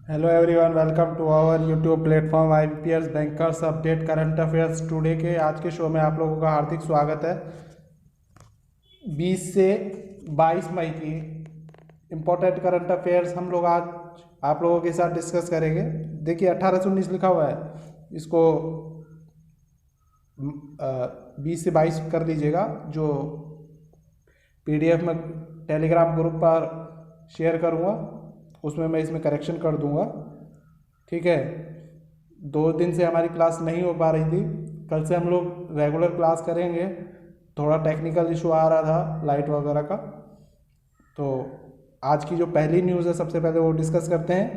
Hello everyone, welcome to our YouTube platform IBPS bankers update current affairs today के आज के show में आप लोगों का हार्दिक स्वागत है। 20 से 22 मई की इम्पोर्टेंट करंट अफेयर्स हम लोग आज आप लोगों के साथ डिस्कस करेंगे। देखिए 18 से 19 लिखा हुआ है, इसको 20 से 22 कर लीजिएगा। जो पीडीएफ में टेलीग्राम ग्रुप पर शेयर करूँगा उसमें मैं इसमें करेक्शन कर दूंगा, ठीक है। 2 दिन से हमारी क्लास नहीं हो पा रही थी, कल से हम लोग रेगुलर क्लास करेंगे। थोड़ा टेक्निकल इशू आ रहा था लाइट वगैरह का। तो आज की जो पहली न्यूज़ है सबसे पहले वो डिस्कस करते हैं।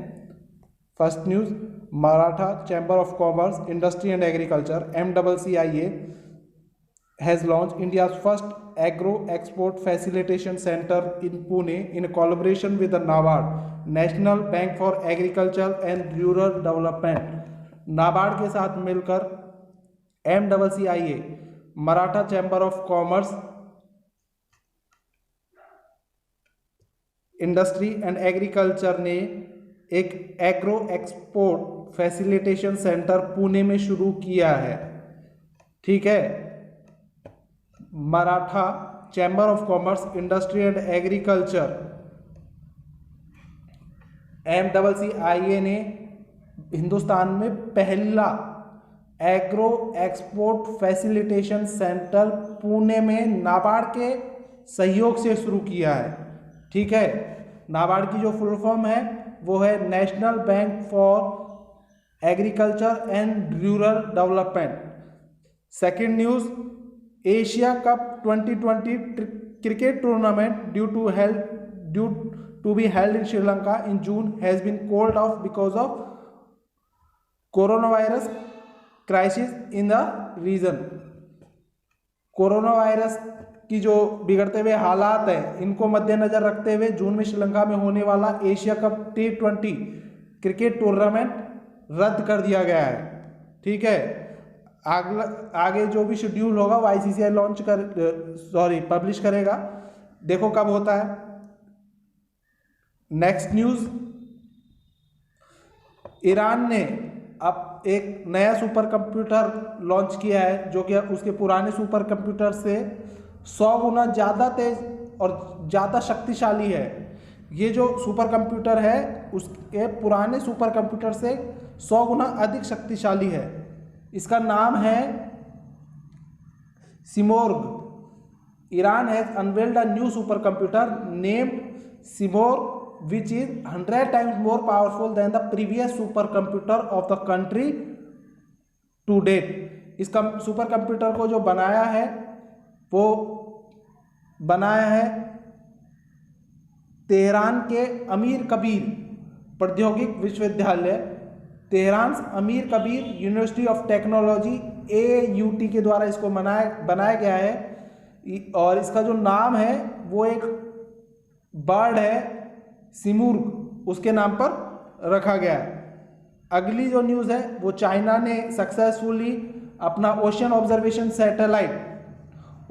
First news, Maratha chamber of commerce industry and agriculture MCCIA has launched India's first agro export facilitation center in Pune in collaboration with the NABARD, National Bank for Agriculture and Rural Development। NABARD के साथ मिलकर MCCIA, Maratha chamber of commerce industry and agriculture ने एक agro export facilitation centre Pune में शुरू किया है, ठीक है। Maratha chamber of commerce industry and agriculture MCCIA ने हिंदुस्तान में पहला agro export facilitation centre Pune में नाबार्ड के सहयोग से शुरू किया है, ठीक है। नाबार्ड की जो फुल फॉर्म है वो है national bank for agriculture and rural development. Second news, Asia cup 2020 cricket tournament due to be held in Sri Lanka in June has been called off because of coronavirus crisis in the region। Corona virus की जो बिगड़ते हुए हालात हैं इनको मद्देनजर रखते हुए जून में श्रीलंका में होने वाला Asia cup T20 cricket tournament रद्द कर दिया गया है, ठीक है। आगे जो भी शेड्यूल होगा वो ICCI पब्लिश करेगा, देखो कब होता है। नेक्स्ट न्यूज़, ईरान ने अब एक नया सुपर कंप्यूटर लॉन्च किया है जो कि उसके पुराने सुपर कंप्यूटर से 100 गुना ज़्यादा तेज और ज़्यादा शक्तिशाली है। ये जो सुपर कंप्यूटर है उसके पुराने सुपर कंप्यूटर से 100 गुना अधिक शक्तिशाली है। इसका नाम है Simorgh. Iran has unveiled a new super computer named Simorgh which is 100 times more powerful than the previous super computer of the country to date. इस सुपर कंप्यूटर को जो बनाया है वो बनाया है तेहरान के अमीर कबीर प्रौद्योगिक विश्वविद्यालय, तेहरान अमीर Kabir university of technology AUT के द्वारा इसको बनाया गया है। और इसका जो नाम है वो एक बर्ड है सिमूर्ग, उसके नाम पर रखा गया है। अगली जो न्यूज़ है वो चाइना ने सक्सेसफुली अपना ocean observation satellite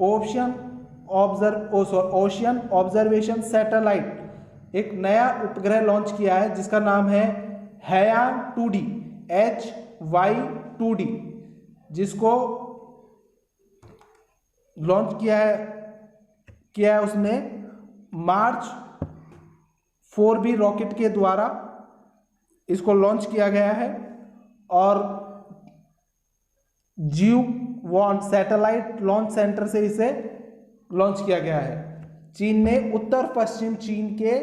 ocean observation satellite एक नया उपग्रह लॉन्च किया है जिसका नाम है हैयांग 2D HY2D, जिसको लॉन्च किया है उसने मार्च 4B रॉकेट के द्वारा इसको लॉन्च किया गया है। और Jiuquan सैटेलाइट लॉन्च सेंटर से इसे लॉन्च किया गया है। चीन ने उत्तर पश्चिम चीन के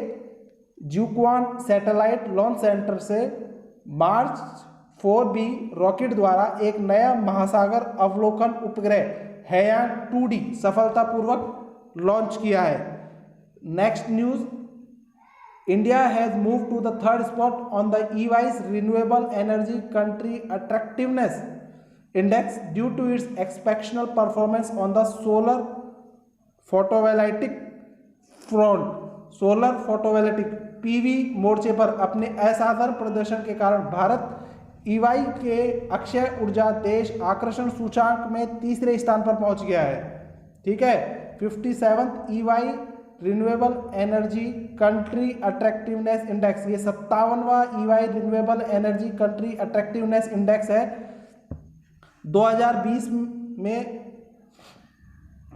Jiuquan सैटेलाइट लॉन्च सेंटर से मार्च 4B रॉकेट द्वारा एक नया महासागर अवलोकन उपग्रह हैयांग 2D सफलतापूर्वक लॉन्च किया है। Next news, India has move to the third spot on the EY's renewable energy country attractiveness index due to its exceptional performance on the solar photovoltaic front. Solar photovoltaic PV मोर्चे पर अपने असाधारण प्रदर्शन के कारण Bharat EY के अक्षय ऊर्जा देश आकर्षण सूचकांक में तीसरे स्थान पर पहुंच गया है, ठीक है। 57th EY renewable energy country attractiveness index, ये 57वां EY renewable energy country attractiveness index है। 2020 में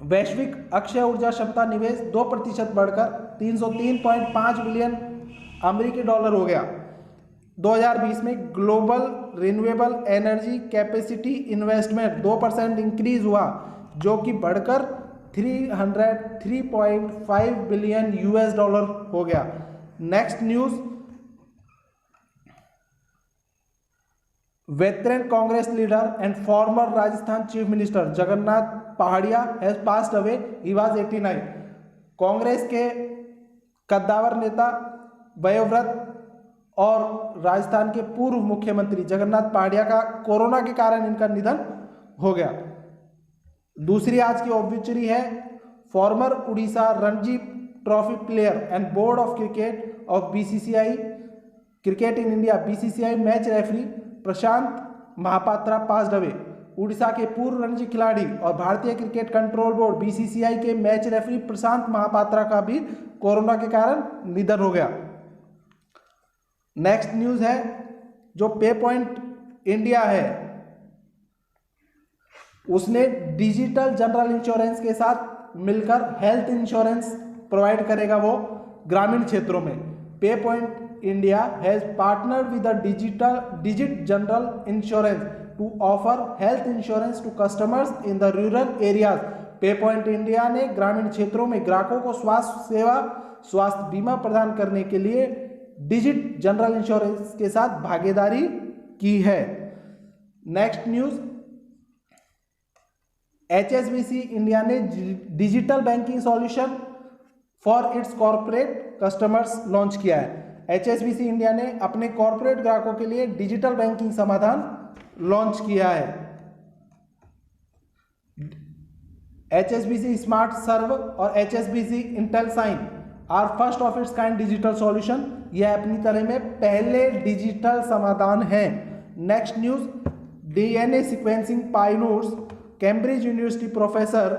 वैश्विक अक्षय ऊर्जा क्षमता निवेश 2% बढ़कर 303.5 बिलियन अमेरिकी डॉलर हो गया। 2020 में global renewable energy capacity investment 2% increase हुआ, जो कि बढ़कर 303.5 बिलियन $US हो गया। Next news, veteran Congress leader and former Rajasthan chief minister Jagannath Paharia has passed away, he was 89। Congress के कद्दावर नेता, वयोवृद्ध और राजस्थान के पूर्व मुख्यमंत्री जगन्नाथ पहाड़िया का कोरोना के कारण इनका निधन हो गया। दूसरी आज की ऑब्ituary है, former Orissa Ranji trophy player and board of cricket of BCCI cricket in India BCCI match referee Prashant Mahapatra passed away. Orissa के पूर्व रणजी खिलाड़ी और भारतीय क्रिकेट कंट्रोल बोर्ड BCCI के मैच रेफरी प्रशांत महापात्रा का भी कोरोना के कारण निधन हो गया। नेक्स्ट न्यूज है, जो पे पॉइंट इंडिया है उसने डिजिटल जनरल इंश्योरेंस के साथ मिलकर हेल्थ इंश्योरेंस प्रोवाइड करेगा वो ग्रामीण क्षेत्रों में। Pay Point India has partnered with the Digit General Insurance to offer health insurance to customers in the rural areas. Pay Point India ने ग्रामीण क्षेत्रों में ग्राहकों को स्वास्थ्य बीमा प्रदान करने के लिए डिजिट जनरल इंश्योरेंस के साथ भागीदारी की है। नेक्स्ट न्यूज, HSBC इंडिया ने digital banking solution for its corporate customers launch किया है। HSBC इंडिया ने अपने कॉर्पोरेट ग्राहकों के लिए डिजिटल बैंकिंग समाधान लॉन्च किया है। HSBC स्मार्ट सर्व और HSBC IntelliSign are first of its kind digital solution. यह अपनी तरह में पहले डिजिटल समाधान है। Next news, DNA sequencing pioneers Cambridge university professor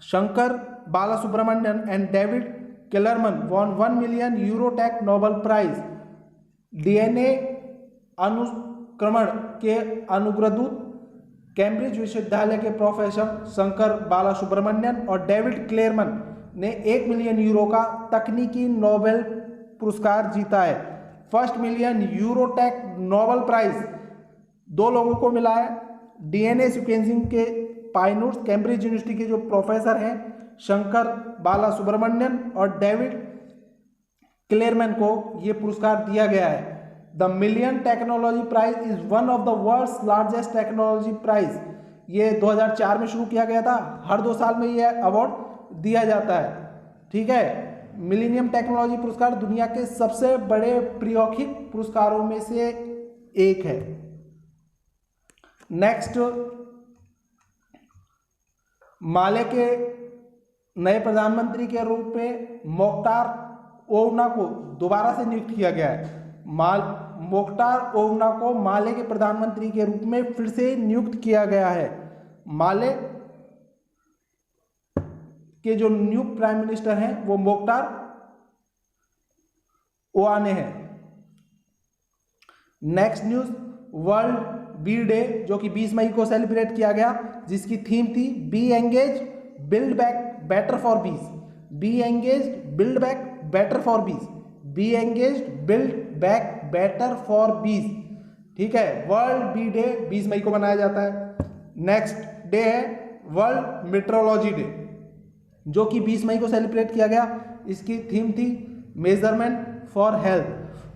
Shankar Balasubramanian and David Klenerman won €1 million tech Nobel prize. DNA अनुक्रमण के अनुग्रदूत कैम्ब्रिज विश्वविद्यालय के प्रोफेसर शंकर बालासुब्रमण्यन और डेविड क्लेरमन ने €1 मिलियन का तकनीकी नोबेल पुरस्कार जीता है। First €1 million tech Nobel prize दो लोगों को मिला है। DNA सीक्वेंसिंग के पायनियर्स कैम्ब्रिज यूनिवर्सिटी के जो प्रोफेसर हैं शंकर बालासुब्रमण्यन और डेविड क्लेरमैन को ये पुरस्कार दिया गया है। The million technology prize is one of the world's largest technology prize. ये 2004 में शुरू किया गया था। हर 2 साल में ये अवार्ड दिया जाता है। ठीक है, मिलेनियम टेक्नोलॉजी पुरस्कार दुनिया के सबसे बड़े प्रियौखिक पुरस्कारों में से एक है। नेक्स्ट, माले के नए प्रधानमंत्री के रूप में मोख्तार ओवना को दोबारा से नियुक्त किया गया है। मोख्तार ओवना को माले के प्रधानमंत्री के रूप में फिर से नियुक्त किया गया है। माले के जो न्यू प्राइम मिनिस्टर हैं वो मोख्तार ओवाने हैं। Next news, world bee day जो कि 20 मई को सेलिब्रेट किया गया, जिसकी थीम थी B engage build back better for piece. B engage build back better for piece. B engage build back better for piece. ठीक है, वर्ल्ड बी डे 20 मई को मनाया जाता है। नेक्स्ट डे है वर्ल्ड मेट्रोलॉजी डे जो कि 20 मई को सेलिब्रेट किया गया। इसकी थीम थी measurement for health.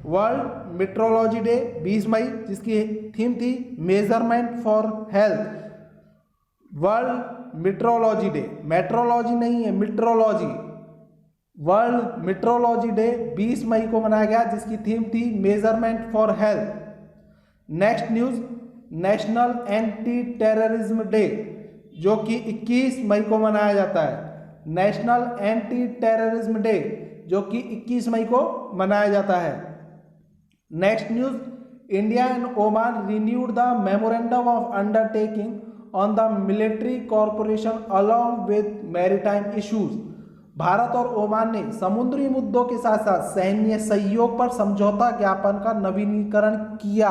World metrology day 20 मई जिसकी थीम थी measurement for health. World metrology day, metrology नहीं है मेट्रोलॉजी। वर्ल्ड मेट्रोलॉजी डे 20 मई को मनाया गया जिसकी थीम थी measurement for health. Next news, national anti terrorism day जो कि 21 मई को मनाया जाता है। नेशनल एंटी टेररिज्म डे जो कि 21 मई को मनाया जाता है। Next news, India and Oman renewed the memorandum of undertaking on the military corporation along with maritime issues. Bharat और ओमान ने समुद्री मुद्दों के साथ साथ सैन्य सहयोग पर समझौता ज्ञापन का नवीनीकरण किया।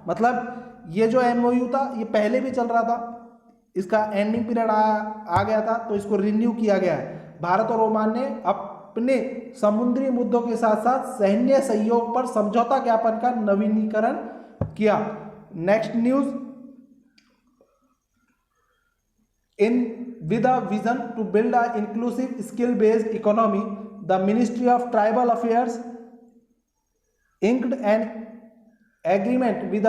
मतलब ये जो एमओयू था ये पहले भी चल रहा था, इसका एंडिंग पीरियड आ गया था, तो इसको रिन्यू किया गया है। भारत और ओमान ने अपने समुद्री मुद्दों के साथ साथ सैन्य सहयोग पर समझौता ज्ञापन का नवीनीकरण किया। Next news, with a vision to build an inclusive skill-based economy, the Ministry of Tribal Affairs inked an agreement with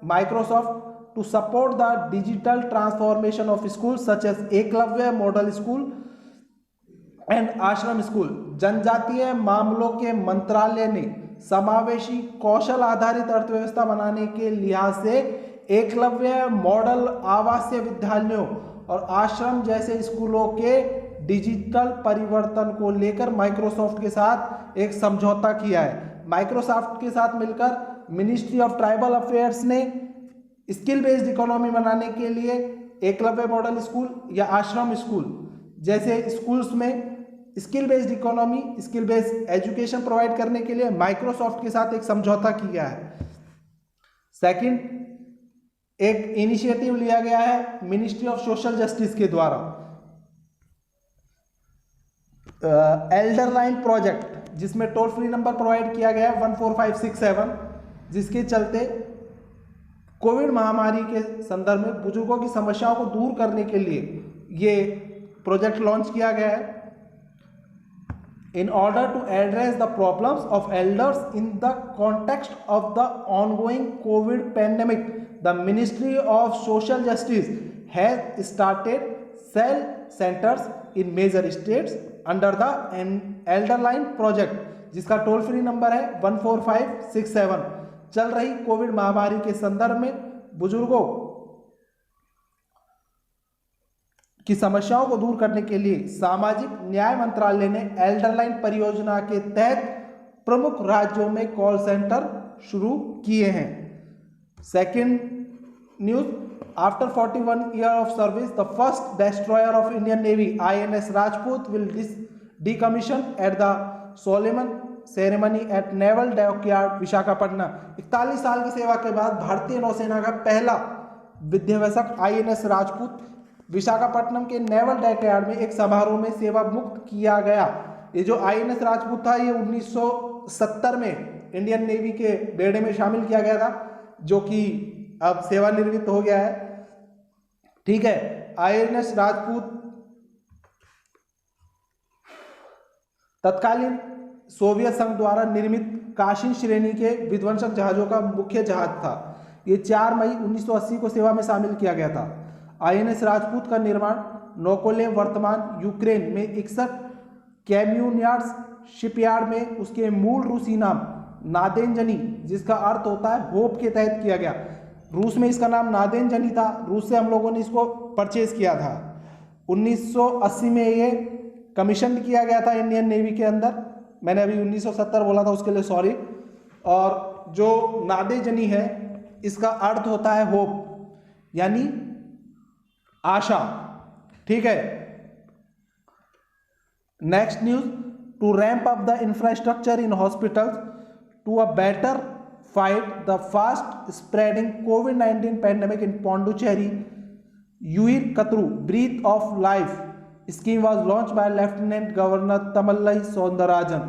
Microsoft to support the digital transformation of schools such as Eklavya Model School and Ashram School. जनजातीय मामलों के मंत्रालय ने समावेशी कौशल आधारित अर्थव्यवस्था बनाने के लिहाज से एकलव्य मॉडल आवासीय विद्यालयों और आश्रम जैसे स्कूलों के डिजिटल परिवर्तन को लेकर माइक्रोसॉफ्ट के साथ एक समझौता किया है। माइक्रोसॉफ्ट के साथ मिलकर मिनिस्ट्री ऑफ ट्राइबल अफेयर्स ने स्किल बेस्ड इकोनॉमी बनाने के लिए एकलव्य मॉडल स्कूल या आश्रम स्कूल जैसे स्कूल्स में skill based economy, skill based education provide करने के लिए माइक्रोसॉफ्ट के साथ एक समझौता किया है। सेकंड, एक इनिशिएटिव लिया गया है मिनिस्ट्री ऑफ सोशल जस्टिस के द्वारा, एल्डर लाइन प्रोजेक्ट, जिसमें टोल फ्री नंबर प्रोवाइड किया गया है 14567, जिसके चलते कोविड महामारी के संदर्भ में बुजुर्गों की समस्याओं को दूर करने के लिए ये प्रोजेक्ट लॉन्च किया गया है। In order to address the problems of elders in the context of the ongoing COVID pandemic, the Ministry of Social Justice has started cell centers in major states under the Elder Line project, जिसका toll free number है 14567। चल रही Covid महामारी के संदर्भ में बुजुर्गों की समस्याओं को दूर करने के लिए सामाजिक न्याय मंत्रालय ने एल्डर लाइन परियोजना के तहत प्रमुख राज्यों में कॉल सेंटर शुरू किए हैं। Second news, after 41 year of service the first destroyer of Indian navy INS Rajput will decommission at the solemn ceremony at naval dockyard Visakhapatnam. 41 साल की सेवा के बाद भारतीय नौसेना का पहला विध्वंसक INS राजपूत विशाखापट्टनम के नेवल डॉकयार्ड में एक समारोह में सेवा मुक्त किया गया। ये जो INS राजपूत था ये 1970 में इंडियन नेवी के बेड़े में शामिल किया गया था, जो कि अब सेवानिवृत्त हो गया है। ठीक है, INS राजपूत तत्कालीन सोवियत संघ द्वारा निर्मित काशिन श्रेणी के विध्वंसक जहाजों का मुख्य जहाज था। ये 4 मई 1980 को सेवा में शामिल किया गया था। INS राजपूत का निर्माण नौकोले वर्तमान यूक्रेन में 61 कैम्यूनियार्ड्स शिपयार्ड में उसके मूल रूसी नाम नादेनजनी, जिसका अर्थ होता है होप, के तहत किया गया। रूस में इसका नाम नादेनजनी था, रूस से हम लोगों ने इसको परचेज किया था। 1980 में ये कमीशन किया गया था इंडियन नेवी के अंदर। मैंने अभी 1970 बोला था, उसके लिए सॉरी। और जो नादेजनी है इसका अर्थ होता है होप, यानी आशा। ठीक है, next news, to ramp up the infrastructure in hospitals to a better fight the fast spreading COVID-19 pandemic in Pondicherry, Uyir Katru Breath of Life scheme was launched by Lieutenant Governor Tamaillai Soundarajan।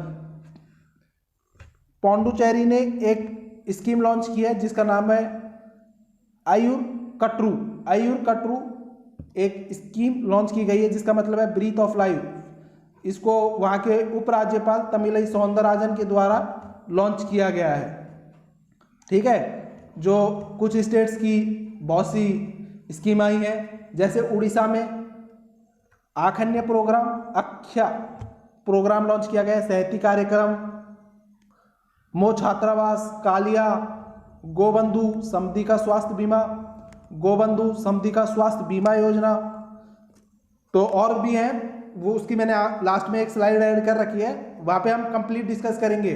Pondicherry ने एक scheme launch की है जिसका नाम है आयुर कट्रू। आयुर कट्रू एक scheme launch की गई है जिसका मतलब है ब्रीथ ऑफ लाइफ। इसको वहाँ के उपराज्यपाल तमिलई सौंदरराजन के द्वारा लॉन्च किया गया है। ठीक है, जो कुछ स्टेट्स की बहुत सी स्कीम आई हैं, जैसे उड़ीसा में आखन्य प्रोग्राम, अख्या प्रोग्राम लॉन्च किया गया है, सहती कार्यक्रम, मो छात्रावास, कालिया, गोबंधु समृद्धि का स्वास्थ्य बीमा, गोबंधु समृद्धि का स्वास्थ्य बीमा योजना। तो और भी हैं, वो उसकी मैंने लास्ट में एक स्लाइड ऐड कर रखी है, वहाँ पे हम कंप्लीट डिस्कस करेंगे।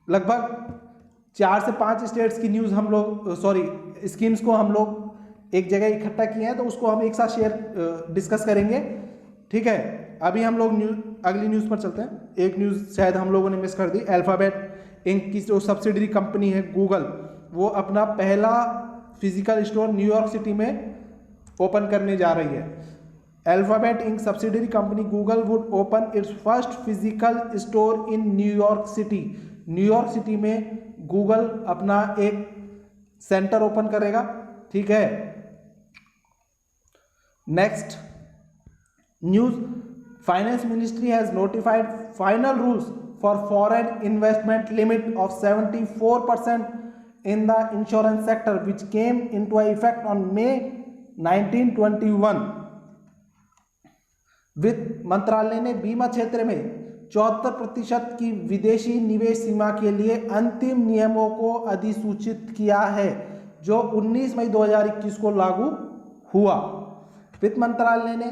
लगभग 4 से 5 स्टेट्स की न्यूज़ हम लोग स्कीम्स को हम लोग एक जगह इकट्ठा किए हैं, तो उसको हम एक साथ शेयर डिस्कस करेंगे। ठीक है, अभी हम लोग अगली न्यूज़ पर चलते हैं। एक न्यूज़ शायद हम लोगों ने मिस कर दी। अल्फ़ाबेट इंक की जो सब्सिडरी कंपनी है गूगल, वो अपना पहला फिजिकल स्टोर न्यूयॉर्क सिटी में ओपन करने जा रही है। Alphabet Inc subsidiary company Google would open its first physical store in New York city. New York city में गूगल अपना एक सेंटर ओपन करेगा, ठीक है। Next news, finance ministry has notified final rules for foreign investment limit of 74% in the insurance sector which came into effect on May 1921। वित्त मंत्रालय ने बीमा क्षेत्र में 74% की विदेशी निवेश सीमा के लिए अंतिम नियमों को अधिसूचित किया है, जो 19 मई 2021 को लागू हुआ। वित्त मंत्रालय ने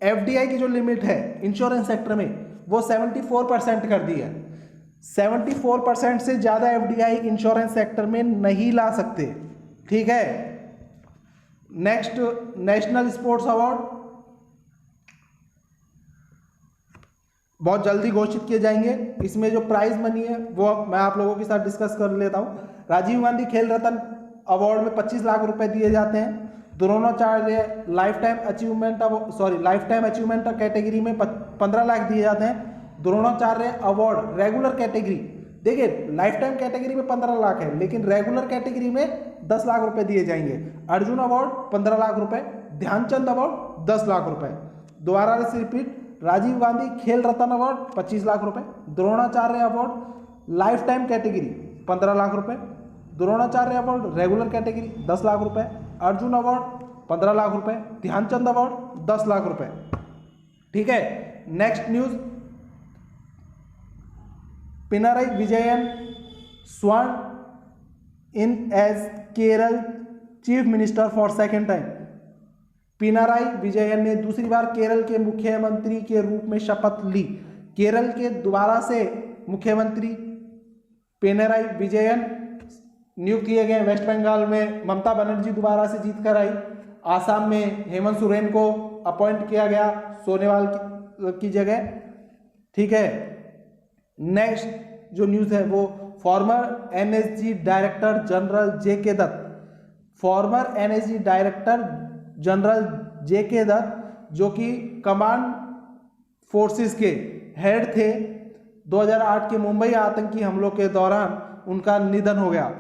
एफडीआई की जो लिमिट है इंश्योरेंस सेक्टर में वो 74% कर दी है। 74% से ज़्यादा एफडीआई इंश्योरेंस सेक्टर में नहीं ला सकते, ठीक है। नेक्स्ट, नेशनल स्पोर्ट्स अवार्ड बहुत जल्दी घोषित किए जाएंगे। इसमें जो प्राइज मनी है वो मैं आप लोगों के साथ डिस्कस कर लेता हूँ। राजीव गांधी खेल रत्न अवार्ड में 25 लाख रुपए दिए जाते हैं। Dronacharya life time achievement category में 15 लाख दिए जाते हैं। द्रोणाचार्य अवार्ड रेगुलर कैटेगरी, देखिए लाइफ टाइम कैटेगरी में 15 लाख है, लेकिन रेगुलर कैटेगरी में 10 लाख रुपए दिए जाएंगे। अर्जुन अवार्ड 15 लाख रुपए, ध्यानचंद अवार्ड 10 लाख रुपए। दोबारा से रिपीट, राजीव गांधी खेल रत्न अवार्ड 25 लाख रुपए, Dronacharya award lifetime category 15 lakh रुपए, Dronacharya award regular category 10 lakh रुपए, अर्जुन अवार्ड 15 लाख रुपए, ध्यानचंद अवार्ड 10 लाख रुपए, ठीक है। Next news, Pinarayi Vijayan sworn in as Kerala chief minister for second time. Pinarayi Vijayan ने दूसरी बार केरल के मुख्यमंत्री के रूप में शपथ ली। केरल के दोबारा से मुख्यमंत्री पिनाराई विजयन नियुक्त किए गए। वेस्ट बंगाल में ममता बनर्जी दोबारा से जीत कर आई। आसाम में हेमंत सोरेन को अपॉइंट किया गया सोनेवाल की जगह, ठीक है। नेक्स्ट जो न्यूज़ है वो फॉर्मर एनएसजी डायरेक्टर जनरल जेके Dutt, former NSG director general जेके दत्त जो कि कमांड फोर्सेस के हेड थे, 2008 के मुंबई आतंकी हमलों के दौरान उनका निधन हो गया।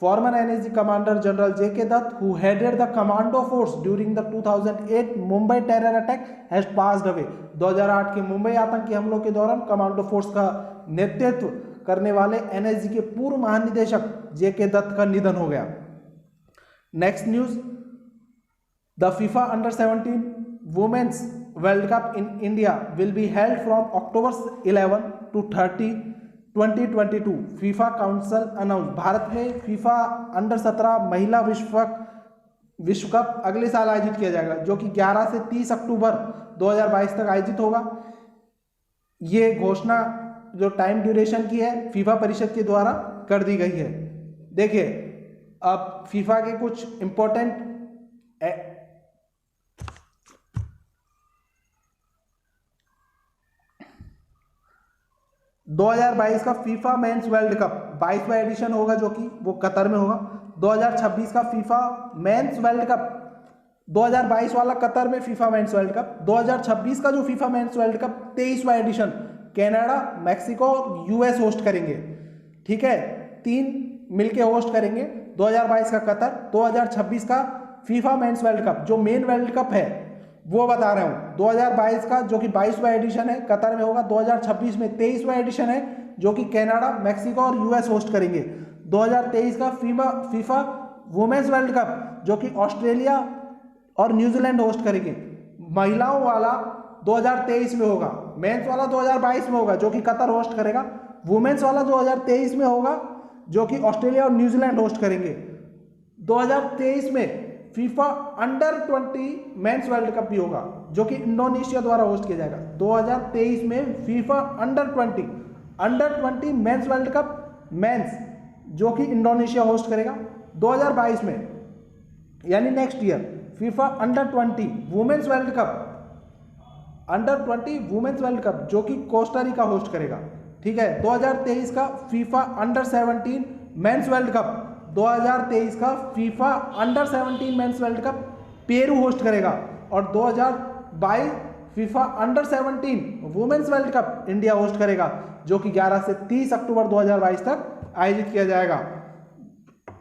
Former NSG commander general JK Dutt who headed the commando force during the 2008 Mumbai terror attack has passed away. 2008 के मुंबई आतंकी हमलों के दौरान कमांडो फोर्स का नेतृत्व करने वाले एनएसजी के पूर्व महानिदेशक जेके दत्त का निधन हो गया। Next news, the FIFA under 17 women's world cup in India will be held from October 11 to 30 2022। FIFA council announce, भारत में फीफा अंडर 17 महिला विश्व कप अगले साल आयोजित किया जाएगा, जो कि 11 से 30 अक्टूबर 2022 तक आयोजित होगा। ये घोषणा जो टाइम ड्यूरेशन की है फीफा परिषद के द्वारा कर दी गई है। देखिए अब फीफा के कुछ इंपॉर्टेंट 2022 का फीफा मेंस वर्ल्ड कप 22वां एडिशन होगा, जो कि वो कतर में होगा। 2026 का फीफा मेंस वर्ल्ड कप, 2022 वाला कतर में फीफा मेंस वर्ल्ड कप, 2026 का जो फीफा मेंस वर्ल्ड कप 23वां एडिशन कनाडा, मैक्सिको और यूएस होस्ट करेंगे, ठीक है। 3 मिलके होस्ट करेंगे। 2022 का कतर, 2026 का फीफा मेंस वर्ल्ड कप जो मेन वर्ल्ड कप है वो बता रहा हूँ। 2022 का जो कि 22वां एडिशन है कतर में होगा। 2026 में 23वां एडिशन है जो कि कनाडा, मैक्सिको और यूएस होस्ट करेंगे। 2023 का फीफा वुमेन्स वर्ल्ड कप जो कि ऑस्ट्रेलिया और न्यूजीलैंड होस्ट करेंगे। महिलाओं वाला 2023 में होगा, मेंस वाला 2022 में होगा जो कि कतर होस्ट करेगा, वुमेन्स वाला 2023 में होगा जो कि ऑस्ट्रेलिया और न्यूजीलैंड होस्ट करेंगे। 2023 में FIFA under 20 men's world cup भी होगा जो कि इंडोनेशिया द्वारा होस्ट किया जाएगा। 2023 में FIFA under 20 men's world cup men's जो कि इंडोनेशिया होस्ट करेगा। 2022 में यानी next year FIFA under 20 women's world cup under 20 women's world cup जो कि कोस्टारिका होस्ट करेगा, ठीक है। 2023 का FIFA under 17 men's world cup, 2023 का FIFA under 17 men's world cup Peru host करेगा, और 2022 FIFA under 17 women's world cup India host करेगा, जो कि 11 से 30 अक्टूबर 2022 तक आयोजित किया जाएगा।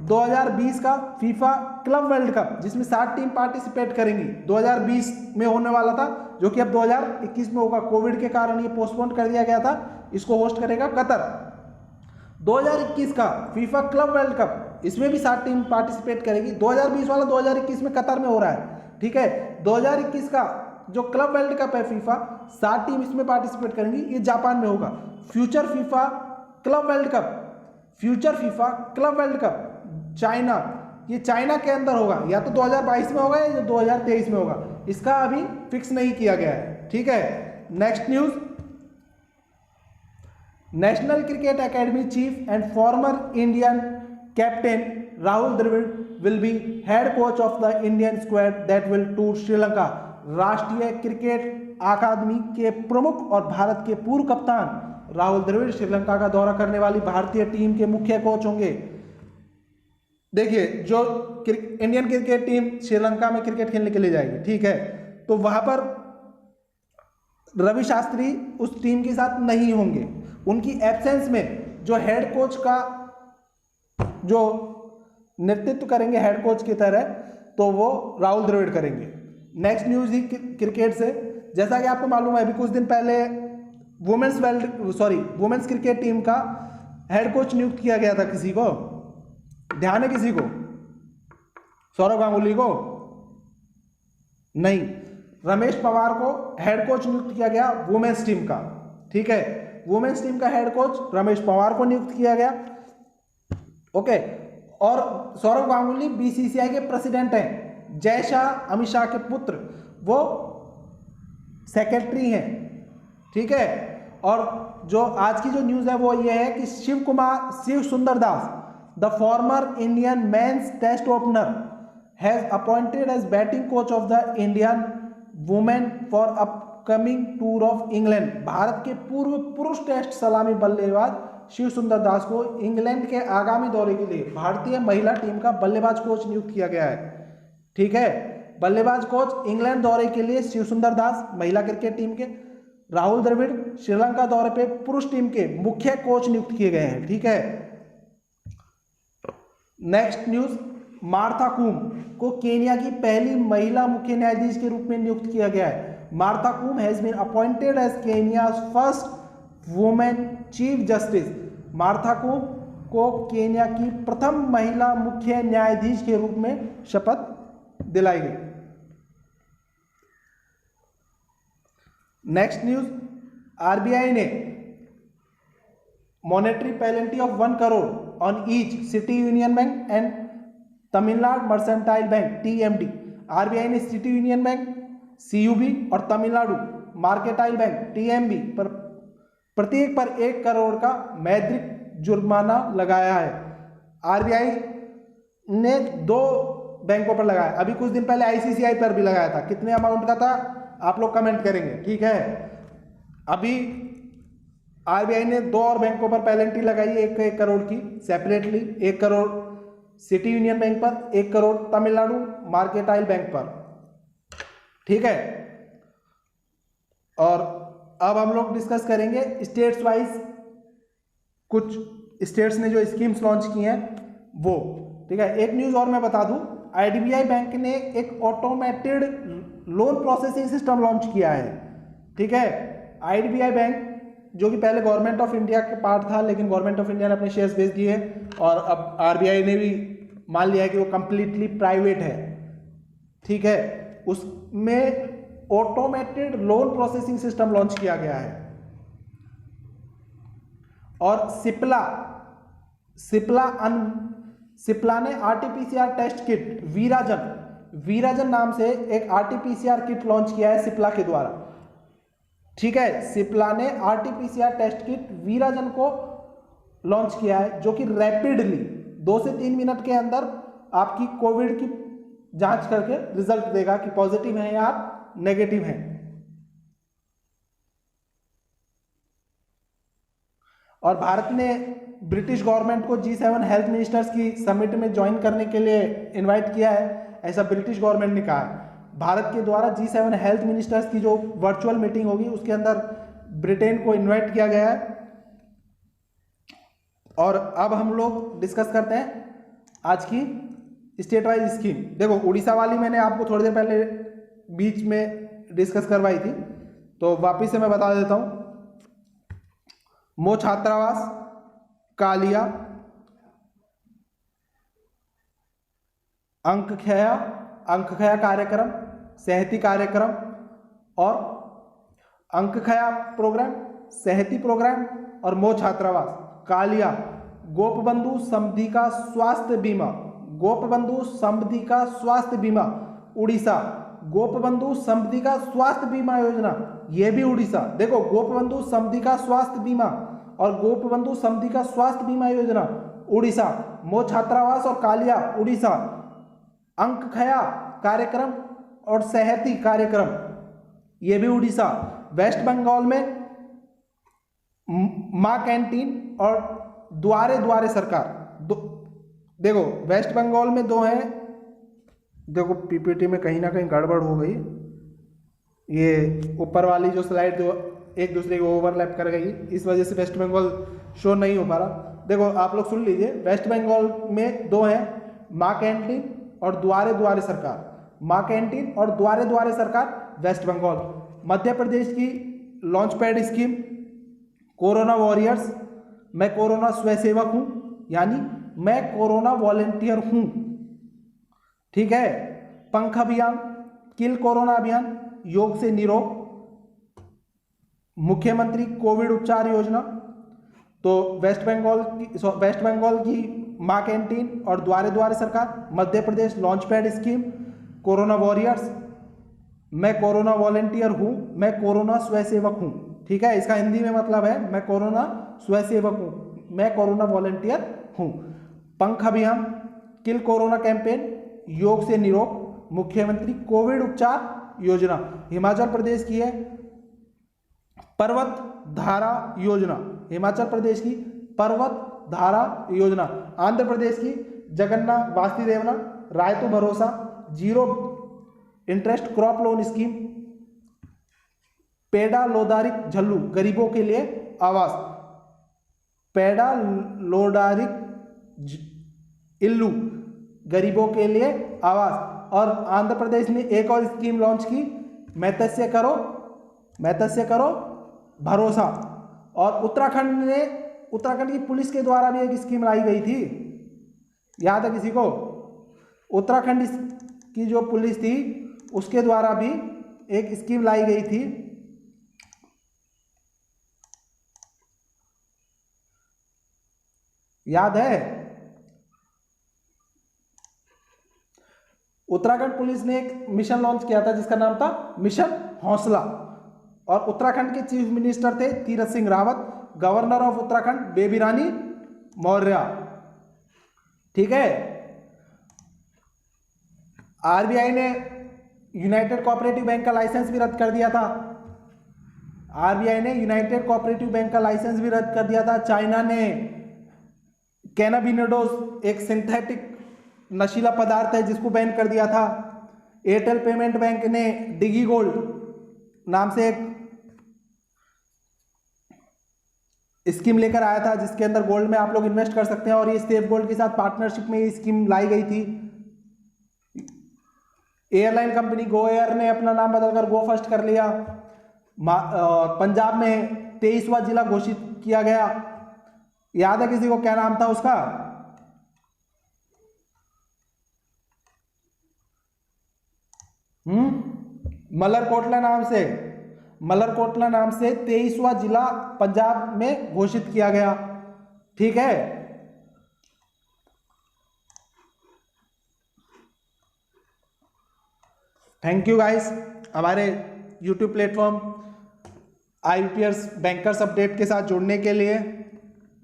2020 का फीफा क्लब वर्ल्ड कप जिसमें 7 टीम पार्टिसिपेट करेंगी, 2020 में होने वाला था, जो कि अब 2021 में होगा। कोविड के कारण ये पोस्टपोन कर दिया गया था। इसको होस्ट करेगा कतर। 2021 का फीफा क्लब वर्ल्ड कप, इसमें भी 7 टीम पार्टिसिपेट करेगी। 2020 वाला 2021 में कतर में हो रहा है, ठीक है। 2021 का जो क्लब वर्ल्ड कप है फीफा, 7 टीम इसमें पार्टिसिपेट करेंगी, ये जापान में होगा। Future FIFA club world cup, future FIFA club world cup China, ये चाइना के अंदर होगा, या तो 2022 में होगा या 2023 में होगा, इसका अभी फिक्स नहीं किया गया है, ठीक है। Next news, national cricket academy chief and former Indian captain Rahul Dravid will be head coach of the Indian squad that will tour Sri Lanka. राष्ट्रीय क्रिकेट अकादमी के प्रमुख और भारत के पूर्व कप्तान राहुल द्रविड़ श्रीलंका का दौरा करने वाली भारतीय टीम के मुख्य कोच होंगे। देखिए, जो इंडियन क्रिकेट टीम श्रीलंका में क्रिकेट खेलने के लिए जाएगी, ठीक है, तो वहां पर रवि शास्त्री उस टीम के साथ नहीं होंगे। उनकी एब्सेंस में जो हेड कोच का जो नेतृत्व करेंगे हेड कोच की तरह, तो वो राहुल द्रविड़ करेंगे। नेक्स्ट न्यूज ही क्रिकेट से, जैसा कि आपको मालूम है अभी कुछ दिन पहले वुमेन्स क्रिकेट टीम का हेड कोच नियुक्त किया गया था। किसी को ध्यान है? किसी को? सौरव गांगुली को नहीं, रमेश पवार को हेड कोच नियुक्त किया गया वुमेन्स टीम का, ठीक है। वुमेन्स टीम का हेड कोच रमेश पवार को नियुक्त किया गया, ओके। और सौरव गांगुली बीसीसीआई के प्रेसिडेंट हैं। जय शाह, अमित शाह के पुत्र, वो सेक्रेटरी हैं, ठीक है। और जो आज की जो न्यूज है वो ये है कि Shiv Sundar Das, the former Indian men's test opener, has appointed as batting coach of the Indian women for upcoming tour of England. भारत के पूर्व पुरुष टेस्ट सलामी बल्लेबाज शिव सुंदर दास को इंग्लैंड के आगामी दौरे के लिए भारतीय महिला टीम का बल्लेबाज कोच नियुक्त किया गया है, ठीक है। बल्लेबाज कोच इंग्लैंड दौरे के लिए शिव सुंदर दास महिला क्रिकेट टीम के, राहुल द्रविड़ श्रीलंका दौरे पे पुरुष टीम के मुख्य कोच नियुक्त किए गए हैं, ठीक है। नेक्स्ट न्यूज, मार्था कूम को केन्या की पहली महिला मुख्य न्यायाधीश के रूप में नियुक्त किया गया है। Martha Koome has been appointed as Kenya's first women chief justice. Martha Koome को केन्या की प्रथम महिला मुख्य न्यायाधीश के रूप में शपथ दिलाई गई। नेक्स्ट न्यूज, आरबीआई ने monetary penalty of 1 crore on each city union bank and Tamil Nadu mercantile bank TMD. RBI ने सिटी यूनियन बैंक सीयूबी और तमिलनाडु मार्केटाइल बैंक टीएमबी पर प्रत्येक पर 1 करोड़ का मौद्रिक जुर्माना लगाया है। आरबीआई ने 2 बैंकों पर लगाया, अभी कुछ दिन पहले आईसीसीआई पर भी लगाया था। कितने अमाउंट का था आप लोग कमेंट करेंगे, ठीक है। अभी आरबीआई ने 2 और बैंकों पर पेनल्टी लगाई, 1 करोड़ की separately, 1 crore city union bank पर, 1 करोड़ तमिलनाडु मार्केटाइल बैंक पर, ठीक है। और अब हम लोग डिस्कस करेंगे स्टेट्स वाइज, कुछ स्टेट्स ने जो स्कीम्स लॉन्च की हैं वो, ठीक है। एक न्यूज और मैं बता दूं, आईडीबीआई बैंक ने एक automated loan processing system launch किया है, ठीक है। आईडीबीआई बैंक जो कि पहले गवर्नमेंट ऑफ इंडिया का पार्ट था, लेकिन गवर्नमेंट ऑफ इंडिया ने अपने शेयर्स बेच दिए और अब आरबीआई ने भी मान लिया है कि वो कंप्लीटली प्राइवेट है, ठीक है। उसमें automated loan processing system launch किया गया है। और सिप्ला ने आरटीपीसीआर टेस्ट किट वीराजन नाम से एक आरटीपीसीआर किट लॉन्च किया है सिप्ला के द्वारा, ठीक है। सिप्ला ने आरटीपीसीआर टेस्ट किट वीराजन को लॉन्च किया है, जो कि रैपिडली 2 से 3 मिनट के अंदर आपकी कोविड की जांच करके रिजल्ट देगा कि पॉजिटिव है या आप नेगेटिव हैं, और भारत ने ब्रिटिश गवर्नमेंट को G7 हेल्थ मिनिस्टर्स की समिट में ज्वाइन करने के लिए इनवाइट किया है, ऐसा ब्रिटिश गवर्नमेंट ने कहा है। भारत के द्वारा G7 हेल्थ मिनिस्टर्स की जो वर्चुअल मीटिंग होगी उसके अंदर ब्रिटेन को इनवाइट किया गया है। और अब हम लोग डिस्कस करते हैं आज की स्टेट वाइज स्कीम। देखो उड़ीसा वाली मैंने आपको थोड़ी देर पहले बीच में डिस्कस करवाई थी, तो वापिस से मैं बता देता हूँ। मो छात्रावास, कालिया, अंकखया कार्यक्रम, सेहती कार्यक्रम और अंकखया प्रोग्राम, सेहती प्रोग्राम और मो छात्रावास, कालिया, गोपबंधु समृद्धि का स्वास्थ्य बीमा, गोपबंधु समृद्धि का स्वास्थ्य बीमा उड़ीसा, गोपबंधु समृद्धि का स्वास्थ्य बीमा योजना ये भी उड़ीसा। देखो गोपबंधु समृद्धि का स्वास्थ्य बीमा और गोपबंधु समृद्धि का स्वास्थ्य बीमा योजना उड़ीसा, मो छात्रावास और कालिया उड़ीसा, अंकखया कार्यक्रम और सेहती कार्यक्रम ये भी उड़ीसा। वेस्ट बंगाल में मां कैंटीन और द्वारे द्वारे सरकार देखो वेस्ट बंगाल में दो हैं। देखो पीपीटी में कहीं ना कहीं गड़बड़ हो गई, ये ऊपर वाली जो स्लाइड जो एक दूसरे को ओवरलैप कर गई, इस वजह से वेस्ट बंगाल शो नहीं हो पा रहा। देखो आप लोग सुन लीजिए, वेस्ट बंगाल में दो हैं, मां कैंटीन और द्वारे द्वारे सरकार, मां कैंटीन और द्वारे द्वारे सरकार वेस्ट बंगाल। मध्य प्रदेश की launch pad scheme corona warriors, मैं कोरोना स्वयंसेवक हूं, यानी मैं कोरोना वॉलेंटियर हूं, ठीक है। पंख अभियान, किल कोरोना अभियान, योग से निरोग, मुख्यमंत्री कोविड उपचार योजना। तो वेस्ट बंगाल की मां कैंटीन और Duare Duare Sarkar, Madhya Pradesh launch pad scheme, corona warriors, मैं कोरोना वॉलेंटियर हूं, मैं कोरोना स्वयंसेवक हूं, ठीक है। इसका हिंदी में मतलब है मैं कोरोना स्वयंसेवक हूं, मैं कोरोना वॉलेंटियर हूं। पंख अभियान, किल कोरोना कैंपेन, योग से निरोग, मुख्यमंत्री कोविड उपचार योजना। हिमाचल प्रदेश की है पर्वत धारा योजना, हिमाचल प्रदेश की पर्वत धारा योजना। आंध्र प्रदेश की जगन्नाथ वासुदेवना Rythu Bharosa zero interest crop loan scheme. पेडा लोदारिक झल्लू गरीबों के लिए आवास, पेडा लोडारिक इल्लू गरीबों के लिए आवास। और आंध्र प्रदेश ने एक और स्कीम लॉन्च की, मैत्स्य करो भरोसा। और उत्तराखंड की पुलिस के द्वारा भी एक स्कीम लाई गई थी, याद है किसी को? उत्तराखंड की जो पुलिस थी उसके द्वारा भी एक स्कीम लाई गई थी, याद है? उत्तराखंड पुलिस ने एक मिशन लॉन्च किया था जिसका नाम था मिशन हौसला। और उत्तराखंड के चीफ मिनिस्टर थे तीरथ सिंह रावत, गवर्नर ऑफ उत्तराखंड बेबी रानी मौर्य, ठीक है। आरबीआई ने यूनाइटेड कोऑपरेटिव बैंक का लाइसेंस भी रद्द कर दिया था, आरबीआई ने यूनाइटेड कोऑपरेटिव बैंक का लाइसेंस भी रद्द कर दिया था। चाइना ने कैनाबिनोडोज एक सिंथेटिक नशीला पदार्थ है जिसको बैन कर दिया था। एयरटेल पेमेंट बैंक ने डिगी गोल्ड नाम से एक स्कीम लेकर आया था जिसके अंदर गोल्ड में आप लोग इन्वेस्ट कर सकते हैं, और ये सेफ गोल्ड के साथ पार्टनरशिप में ये स्कीम लाई गई थी। एयरलाइन कंपनी गो एयर ने अपना नाम बदलकर गो फर्स्ट कर लिया। पंजाब में 23वां जिला घोषित किया गया, याद है किसी को क्या नाम था उसका? मलरकोटला नाम से 23वां जिला पंजाब में घोषित किया गया, ठीक है। थैंक यू गाइस हमारे YouTube platform IBPS bankers update के साथ जुड़ने के लिए।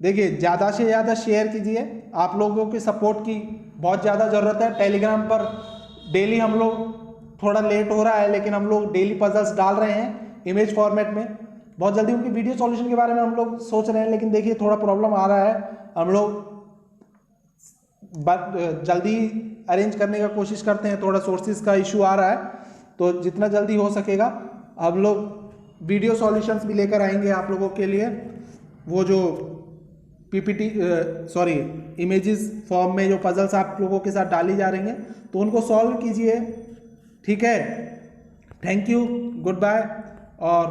देखिए ज़्यादा से ज़्यादा शेयर कीजिए, आप लोगों के सपोर्ट की बहुत ज़्यादा ज़रूरत है। टेलीग्राम पर डेली हम लोग, थोड़ा लेट हो रहा है लेकिन हम लोग डेली पजल्स डाल रहे हैं इमेज फॉर्मेट में, बहुत जल्दी उनकी वीडियो सॉल्यूशन के बारे में हम लोग सोच रहे हैं, लेकिन देखिए थोड़ा प्रॉब्लम आ रहा है। हम लोग जल्दी अरेंज करने का कोशिश करते हैं, थोड़ा सोर्सेज का इशू आ रहा है, तो जितना जल्दी हो सकेगा हम लोग वीडियो सॉल्यूशंस भी लेकर आएंगे आप लोगों के लिए। वो जो पीपीटी सॉरी इमेजेस फॉर्म में जो पजल्स आप लोगों के साथ डाली जा रही हैं तो उनको सॉल्व कीजिए, ठीक है। Thank you, good bye. और